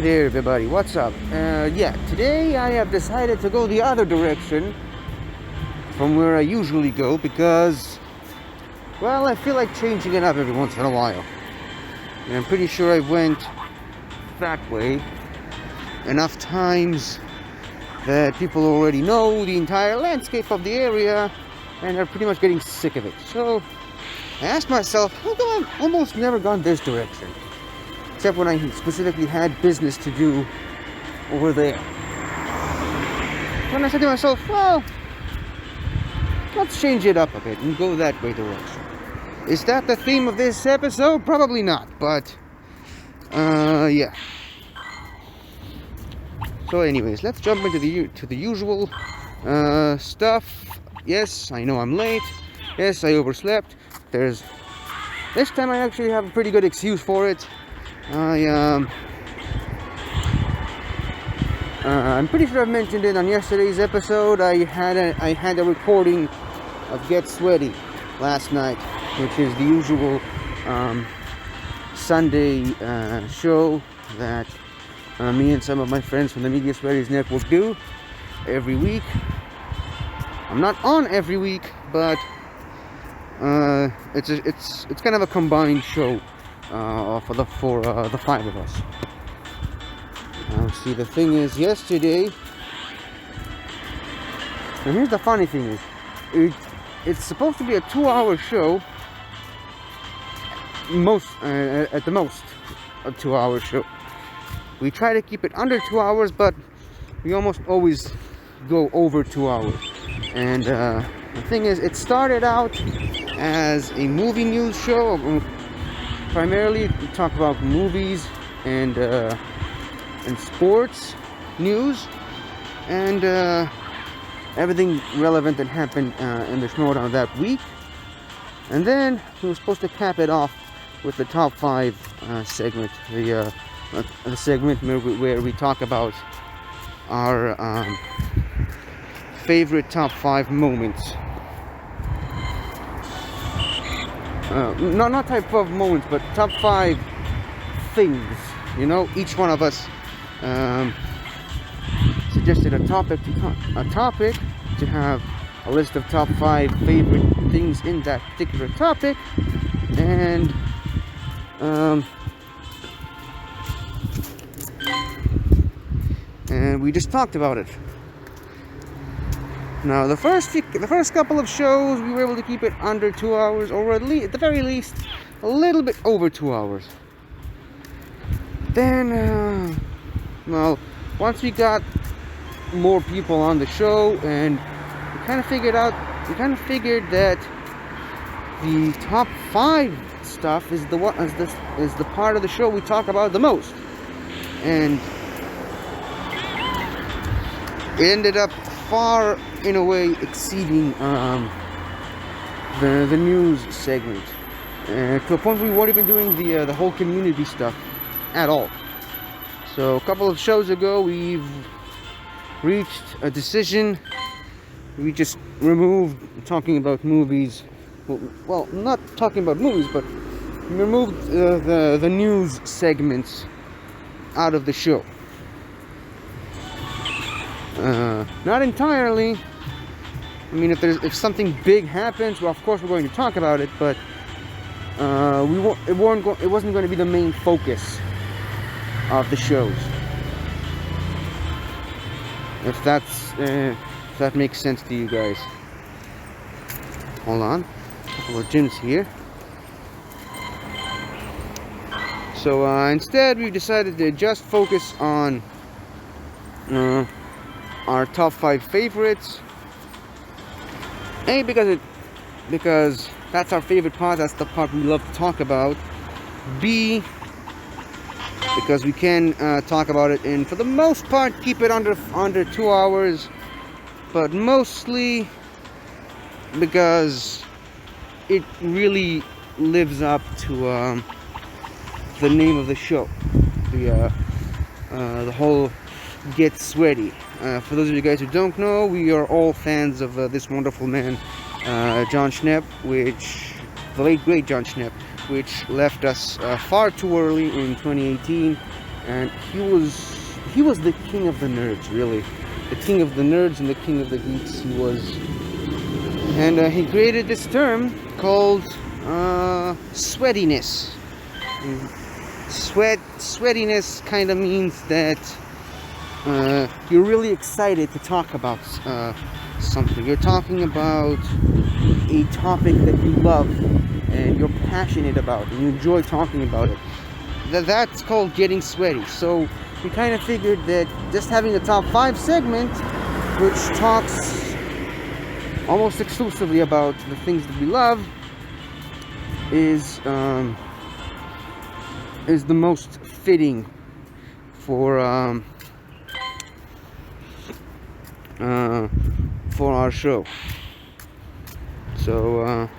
Hey there everybody, what's up? Yeah, today I have decided to go the other direction from where I usually go because, well, I feel like changing it up every once in a while. And I'm pretty sure I went that way enough times that people already know the entire landscape of the area and are pretty much getting sick of it. So I asked myself, how come I've almost never gone this direction? Except when I specifically had business to do over there. And I said to myself, well, let's change it up a bit and go that way direction. Is that the theme of this episode? Probably not, but yeah. So anyways, let's jump into the usual stuff. Yes, I know I'm late. Yes, I overslept. This time I actually have a pretty good excuse for it. I'm pretty sure I mentioned it on yesterday's episode. I had a recording of Get Sweaty last night, which is the usual Sunday show that me and some of my friends from the Media Sweaties Network do every week. I'm not on every week, but it's kind of a combined show for the five of us. See, the thing is, yesterday, and here's the funny thing is, it's supposed to be a 2-hour show, at the most, a 2-hour show. We try to keep it under 2 hours, but we almost always go over 2 hours. And the thing is, it started out as a movie news show. Primarily, we talk about movies and sports news and everything relevant that happened in the Schmodown that week. And then we were supposed to cap it off with the top 5 segment, the segment where we talk about our favorite top 5 moments. Not type of moments, but top 5 things. You know, each one of us suggested a topic to have a list of top 5 favorite things in that particular topic, and we just talked about it. Now, the first couple of shows, we were able to keep it under 2 hours, or at the very least, a little bit over 2 hours. Then, well, once we got more people on the show, and we kind of figured that the top 5 stuff is the part of the show we talk about the most, and it ended up far, in a way, exceeding the news segment, to a point where we weren't even doing the whole community stuff at all. So a couple of shows ago, we've reached a decision. We just removed talking about movies. Well, not talking about movies, but we removed the news segments out of the show. Not entirely. I mean, if something big happens, well, of course we're going to talk about it, but it wasn't going to be the main focus of the shows. If that makes sense to you guys. Hold on, a couple of gyms here. So instead, we decided to just focus on our top 5 favorites. A, because that's our favorite part. That's the part we love to talk about. B, because we can talk about it, and for the most part keep it under 2 hours, but mostly because it really lives up to the name of the show, the whole Get Sweaty. For those of you guys who don't know, we are all fans of this wonderful man, John Schnepp, the late great John Schnepp, which left us far too early in 2018. and he was the king of the nerds, really, the king of the nerds and the king of the geeks. He was, and he created this term called sweatiness. Sweatiness kind of means that you're really excited to talk about something. You're talking about a topic that you love and you're passionate about and you enjoy talking about it. That's called getting sweaty. So we kind of figured that just having a top 5 segment which talks almost exclusively about the things that we love is the most fitting for our show. So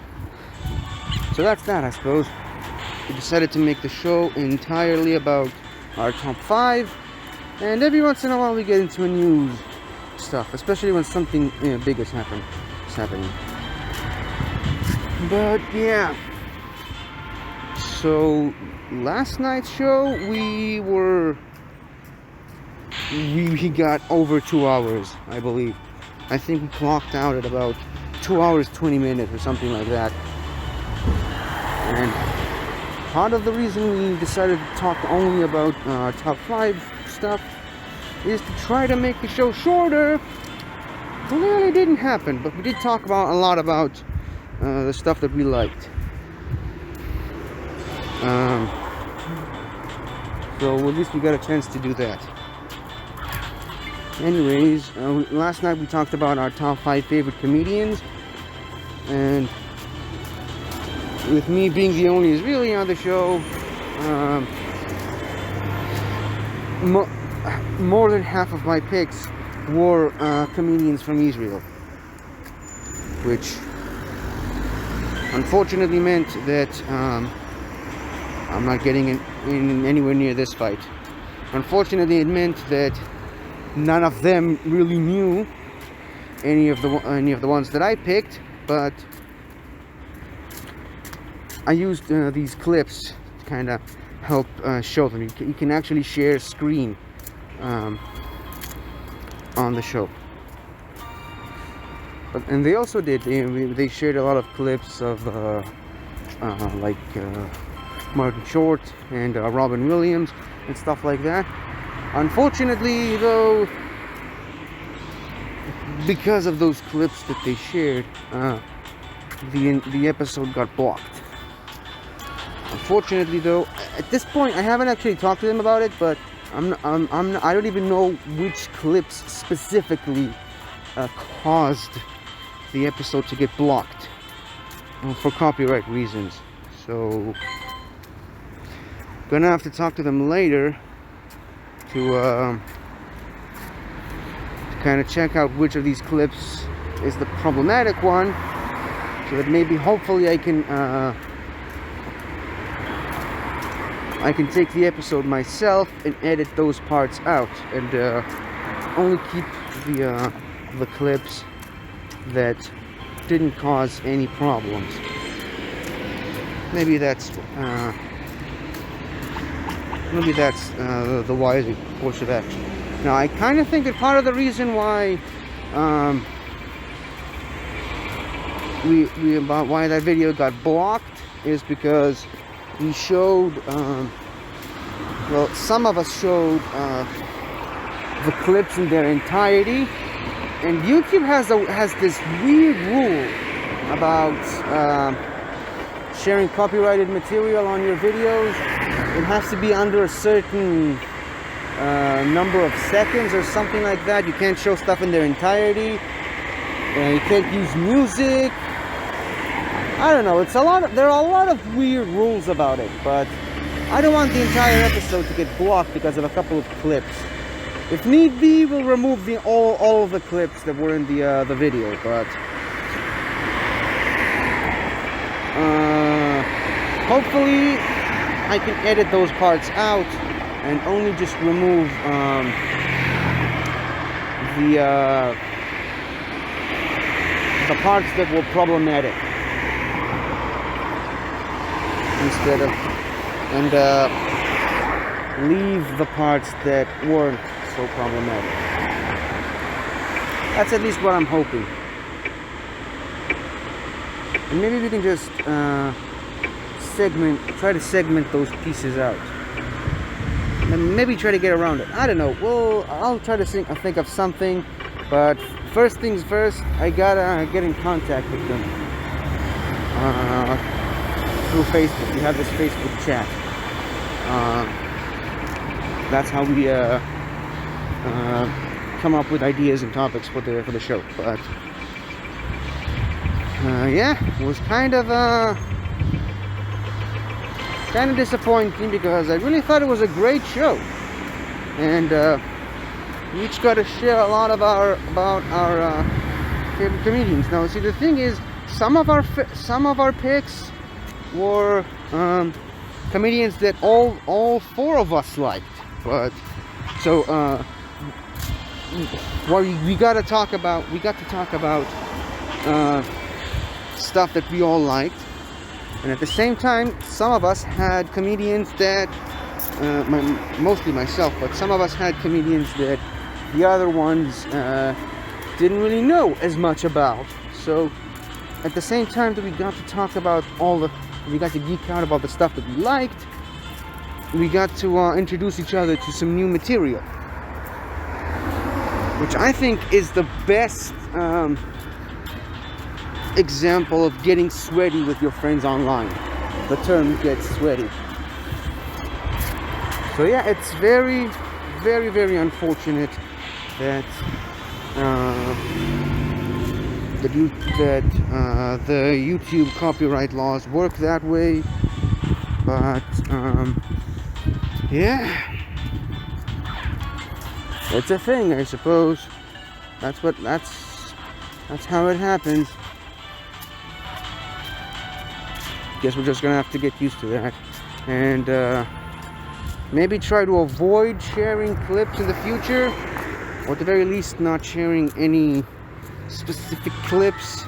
that's that, I suppose. We decided to make the show entirely about our top 5, and every once in a while we get into news stuff, especially when something big is happening. But yeah. So last night's show we got over 2 hours, I believe. I think we clocked out at about 2 hours 20 minutes or something like that. And part of the reason we decided to talk only about top 5 stuff is to try to make the show shorter. Clearly didn't happen, but we did talk about a lot about the stuff that we liked. So at least we got a chance to do that. Anyways, last night we talked about our top 5 favorite comedians, and with me being the only Israeli on the show, more than half of my picks were comedians from Israel, which unfortunately meant that I'm not getting in anywhere near this fight. Unfortunately, it meant that none of them really knew any of the ones that I picked, but I used these clips to kind of help show them. You can actually share screen on the show. And they also did. They shared a lot of clips of like Martin Short and Robin Williams and stuff like that. Unfortunately, though, because of those clips that they shared, the episode got blocked. Unfortunately, though, at this point, I haven't actually talked to them about it, but I don't even know which clips specifically caused the episode to get blocked for copyright reasons. So, gonna have to talk to them later to kind of check out which of these clips is the problematic one, so that maybe, hopefully, I can take the episode myself and edit those parts out, and only keep the clips that didn't cause any problems. Maybe that's the wise course of action. Now, I kind of think that part of the reason why why that video got blocked is because we showed, well, some of us showed the clips in their entirety, and YouTube has this weird rule about sharing copyrighted material on your videos. It has to be under a certain number of seconds or something like that. You can't show stuff in their entirety. You can't use music. I don't know. There are a lot of weird rules about it, but I don't want the entire episode to get blocked because of a couple of clips. If need be, we'll remove all of the clips that were in the video, but hopefully I can edit those parts out and only just remove the parts that were problematic leave the parts that weren't so problematic. That's at least what I'm hoping. And maybe we can just try to segment those pieces out. And maybe try to get around it. I don't know. Well, I'll try to think of something. But first things first, I gotta get in contact with them through Facebook. We have this Facebook chat. That's how we come up with ideas and topics for the show. But yeah, it was kind of disappointing because I really thought it was a great show, and we each got to share a lot about our favorite comedians. Now, see, the thing is, some of our picks were comedians that all four of us liked, but so what we got to talk about stuff that we all liked, and at the same time, some of us had comedians that mostly myself, but some of us had comedians that the other ones didn't really know as much about. So at the same time that we got to talk about we got to geek out about the stuff that we liked, we got to introduce each other to some new material, which I think is the best example of getting sweaty with your friends online. The term "get sweaty." So yeah, it's very, very, very unfortunate that the YouTube copyright laws work that way. But yeah, it's a thing, I suppose. That's how it happens. Guess we're just gonna have to get used to that, and maybe try to avoid sharing clips in the future, or at the very least not sharing any specific clips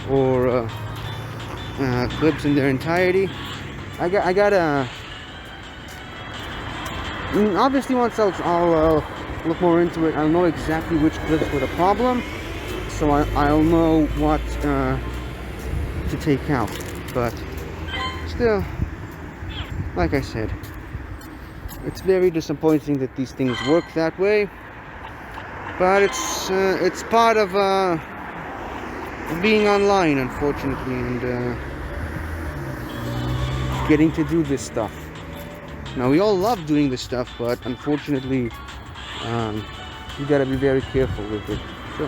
or clips in their entirety. I gotta obviously, once I'll look more into it, I'll know exactly which clips were the problem, so I'll know what to take out. But still, like I said, it's very disappointing that these things work that way. But it's part of being online, unfortunately, and getting to do this stuff. Now, we all love doing this stuff, but unfortunately, you gotta be very careful with it. So,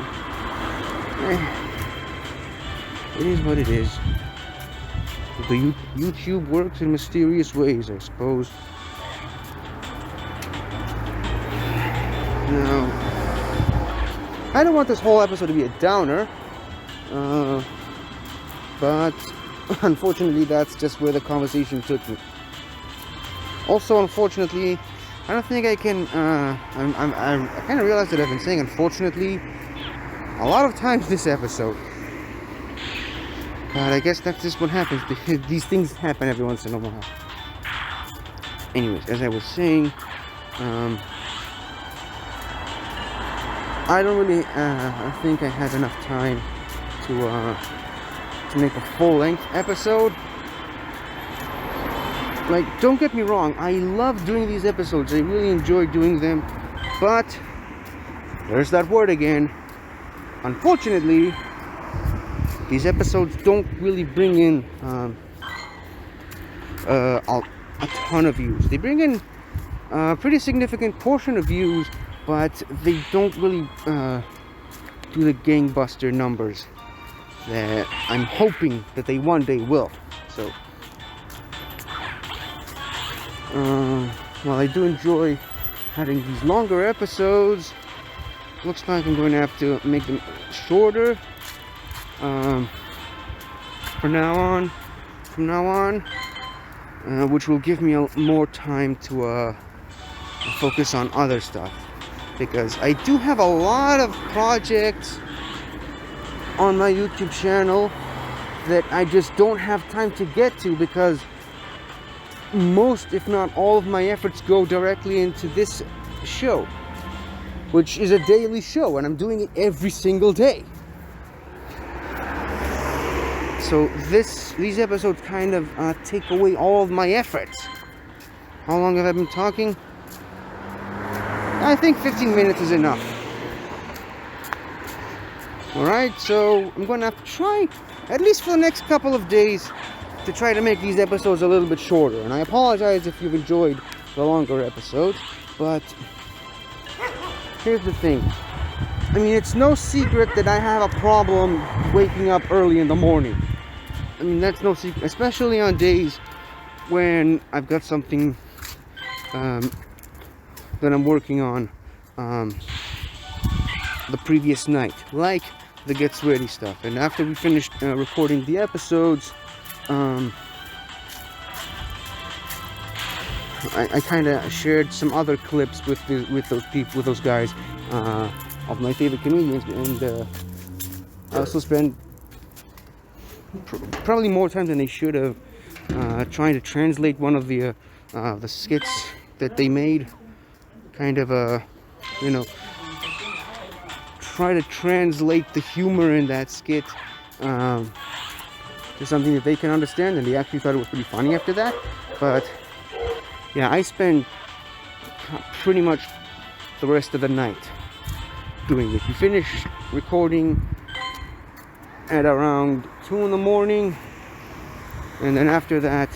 it is what it is. The YouTube works in mysterious ways, I suppose. Now, I don't want this whole episode to be a downer, but unfortunately, that's just where the conversation took me. Also, unfortunately, I don't think I can. I kind of realized that I've been saying "unfortunately" a lot of times this episode. But I guess that's just what happens. These things happen every once in a while. Anyways, as I was saying, I don't really. I think I had enough time to make a full-length episode. Like, don't get me wrong, I love doing these episodes. I really enjoy doing them. But there's that word again. Unfortunately, these episodes don't really bring in a ton of views. They bring in a pretty significant portion of views, but they don't really do the gangbuster numbers that I'm hoping that they one day will. So, while I do enjoy having these longer episodes, looks like I'm going to have to make them shorter. From now on, which will give me more time to focus on other stuff, because I do have a lot of projects on my YouTube channel that I just don't have time to get to, because most, if not all, of my efforts go directly into this show, which is a daily show, and I'm doing it every single day. So these episodes kind of take away all of my efforts. How long have I been talking? I think 15 minutes is enough. Alright, so I'm going to have to try, at least for the next couple of days, to try to make these episodes a little bit shorter. And I apologize if you've enjoyed the longer episodes, but here's the thing. I mean, it's no secret that I have a problem waking up early in the morning. I mean, that's no secret, especially on days when I've got something that I'm working on the previous night, like the gets ready stuff. And after we finished recording the episodes, I kind of shared some other clips with those guys of my favorite comedians, and I also spent probably more time than they should have trying to translate one of the skits that they made. Kind of try to translate the humor in that skit to something that they can understand, and they actually thought it was pretty funny after that. But yeah, I spent pretty much the rest of the night doing it. We finished recording at around 2 in the morning, and then after that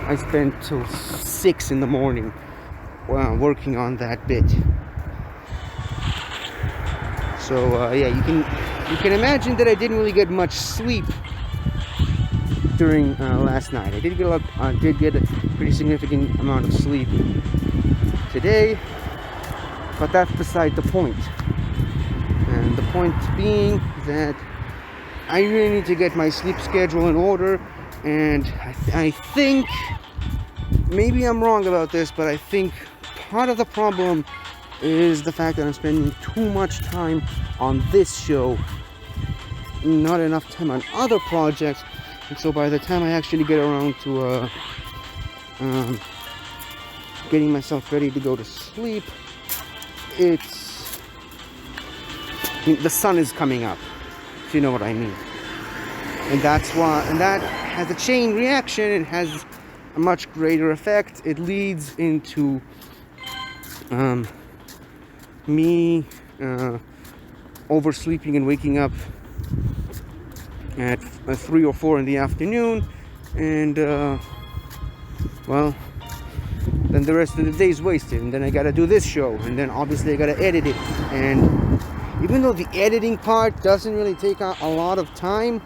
I spent till 6 in the morning working on that bit. So yeah, you can imagine that I didn't really get much sleep during last night. I did get a pretty significant amount of sleep today, but that's beside the point. And the point being that I really need to get my sleep schedule in order, and I think, maybe I'm wrong about this, but I think part of the problem is the fact that I'm spending too much time on this show, not enough time on other projects. And so by the time I actually get around to getting myself ready to go to sleep, the sun is coming up, if you know what I mean. And that's why, and that has a chain reaction. It has a much greater effect. It leads into me oversleeping and waking up at 3 or 4 in the afternoon, and well, then the rest of the day is wasted, and then I gotta do this show, and then obviously I gotta edit it. And even though the editing part doesn't really take a lot of time,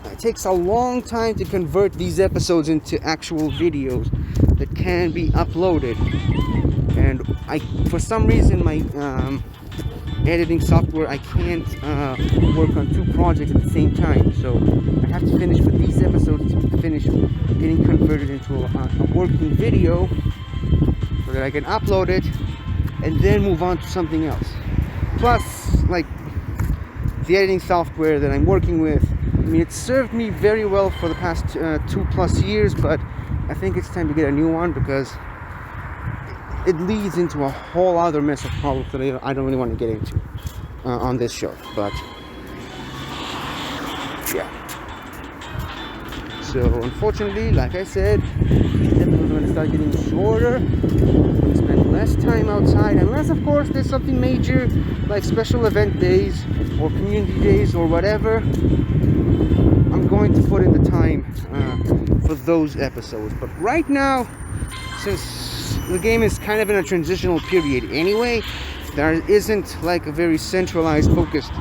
it takes a long time to convert these episodes into actual videos that can be uploaded. And for some reason, my editing software, I can't work on 2 projects at the same time. So I have to finish with these episodes to finish getting converted into a working video, so that I can upload it and then move on to something else. Plus, like, the editing software that I'm working with, I mean, it served me very well for the past 2+ years, but I think it's time to get a new one, because it leads into a whole other mess of problems that I don't really want to get into on this show. But yeah, so unfortunately, like I said, these episodes are going to start getting shorter. I'm going to spend less time outside, unless of course there's something major like special event days or community days or whatever. I'm going to put in the time for those episodes. But right now, since the game is kind of in a transitional period anyway, there isn't like a very centralized, focused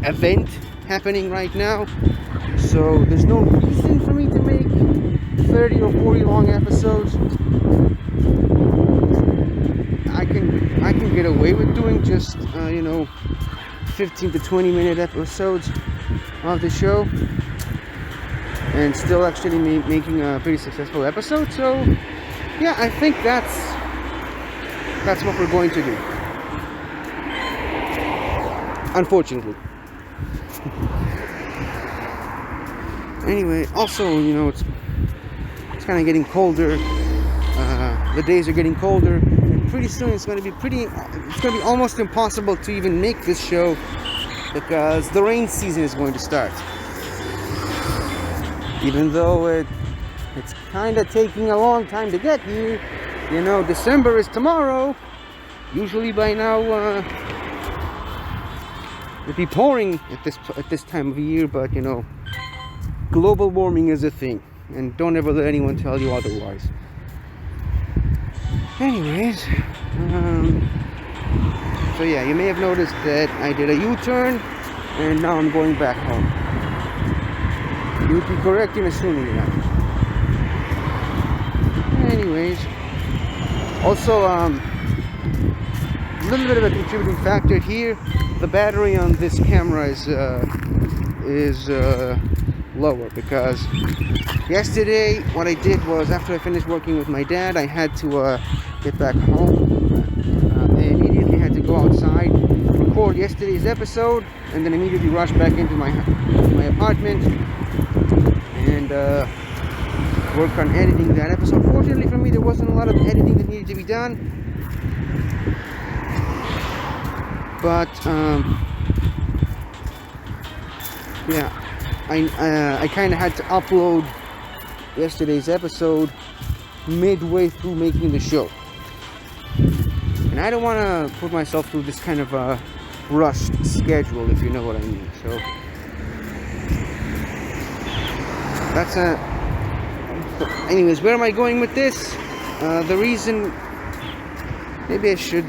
event happening right now, so there's no reason for me to make 30 or 40 long episodes. I can get away with doing just 15 to 20 minute episodes of the show and still actually making a pretty successful episode. So yeah, I think that's what we're going to do, unfortunately. Anyway, also, It's kind of getting colder. The days are getting colder, and pretty soon it's going to be almost impossible to even make this show because the rain season is going to start. Even though it's kind of taking a long time to get here. You know, December is tomorrow. Usually by now it'd be pouring at this time of year, but you know, global warming is a thing, and don't ever let anyone tell you otherwise. Anyways, so yeah, you may have noticed that I did a U-turn and now I'm going back home. You'd be correct in assuming that. Anyways, also a little bit of a contributing factor here. The battery on this camera is lower because yesterday what I did was, after I finished working with my dad, I had to get back home. I immediately had to go outside, record yesterday's episode, and then immediately rush back into my apartment and work on editing that episode. Fortunately for me, there wasn't a lot of editing that needed to be done, but yeah, I kind of had to upload yesterday's episode midway through making the show, and I don't want to put myself through this kind of a rushed schedule, if you know what I mean. So that's anyways, where am I going with this? The reason, maybe I should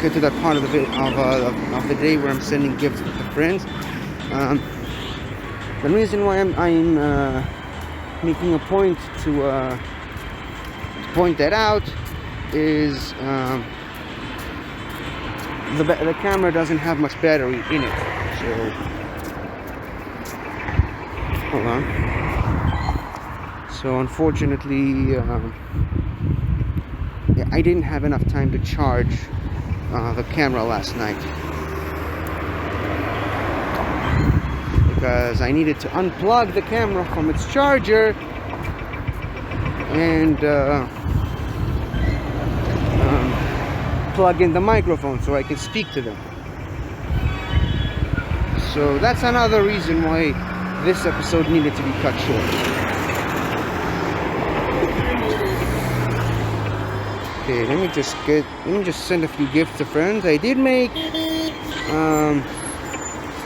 get to that part of the day where I'm sending gifts to friends. The reason why I'm making a point to point that out is the camera doesn't have much battery in it. So hold on. So unfortunately, yeah, I didn't have enough time to charge the camera last night, because I needed to unplug the camera from its charger and plug in the microphone so I can speak to them. So that's another reason why this episode needed to be cut short. Okay, let me just send a few gifts to friends. I did make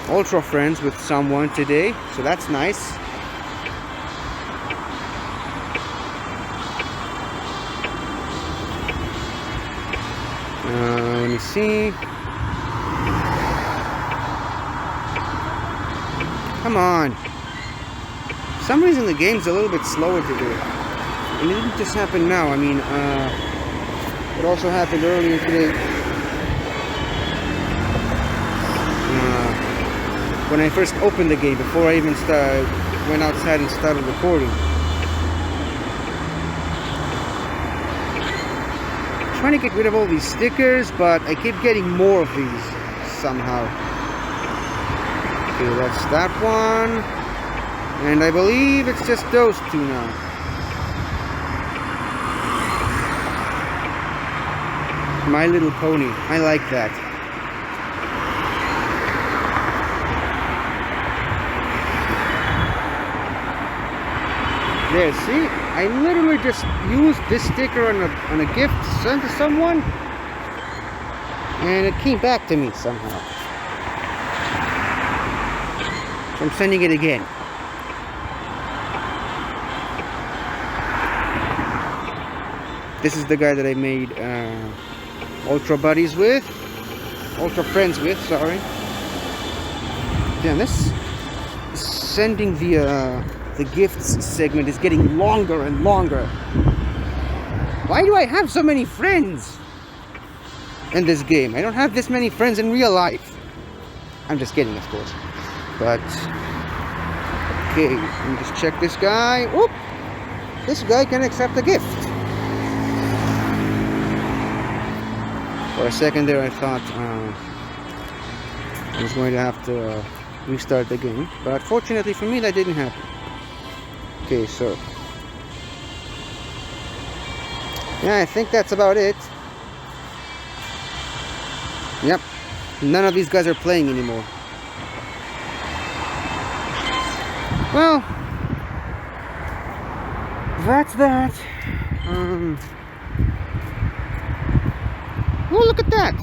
ultra friends with someone today, so that's nice. Let me see. Come on. For some reason the game's a little bit slower to do. And it didn't just happen now. I mean, it also happened earlier today. When I first opened the game, before I even went outside and started recording. I'm trying to get rid of all these stickers, but I keep getting more of these somehow. Okay, that's that one. And I believe it's just those two now. My Little Pony. I like that. There, see? I literally just used this sticker on a gift sent to someone, and it came back to me somehow. So I'm sending it again. This is the guy that I made Ultra Buddies with. Ultra Friends with, sorry. Damn, this sending the gifts segment is getting longer and longer. Why do I have so many friends in this game? I don't have this many friends in real life. I'm just kidding, of course. But okay, let me just check this guy. Whoop! This guy can accept a gift. For a second there I thought I was going to have to restart the game, but fortunately for me that didn't happen. Okay, so yeah, I think that's about it. Yep, none of these guys are playing anymore. Well, that's that. Oh, look at that!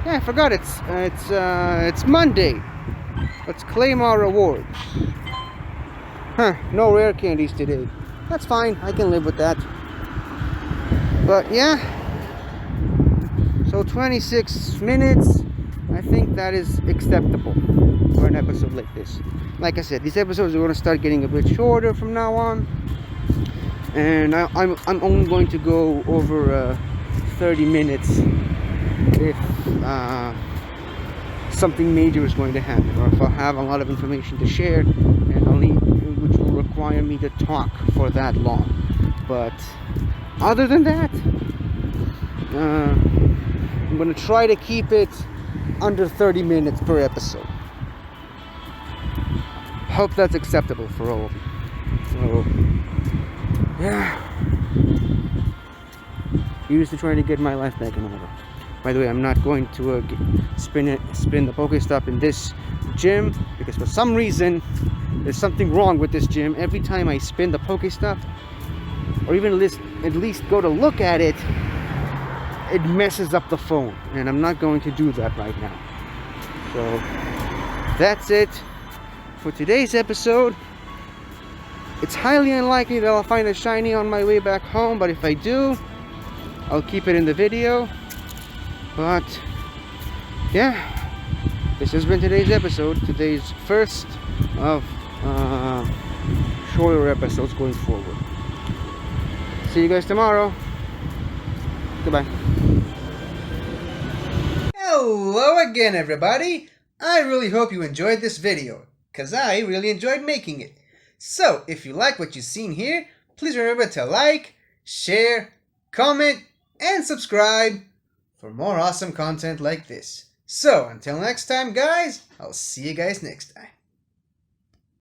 Yeah, I forgot it's Monday. Let's claim our rewards. Huh, no rare candies today. That's fine, I can live with that. But yeah, so 26 minutes, I think that is acceptable for an episode like this. Like I said, these episodes are going to start getting a bit shorter from now on. And I'm only going to go over 30 minutes if something major is going to happen, or if I have a lot of information to share, and which will require me to talk for that long. But other than that, I'm going to try to keep it under 30 minutes per episode. Hope that's acceptable for all of you. So, yeah. Here's to trying to get my life back in order. By the way, I'm not going to spin the Pokestop in this gym, because for some reason there's something wrong with this gym. Every time I spin the Pokestop, or even at least go to look at it, it messes up the phone, and I'm not going to do that right now. So that's it for today's episode. It's highly unlikely that I'll find a shiny on my way back home, but if I do, I'll keep it in the video. But yeah, this has been today's episode, today's first of shorter episodes going forward. See you guys tomorrow. Goodbye. Hello again, everybody. I really hope you enjoyed this video, because I really enjoyed making it. So, if you like what you've seen here, please remember to like, share, comment, and subscribe for more awesome content like this. So, until next time, guys, I'll see you guys next time.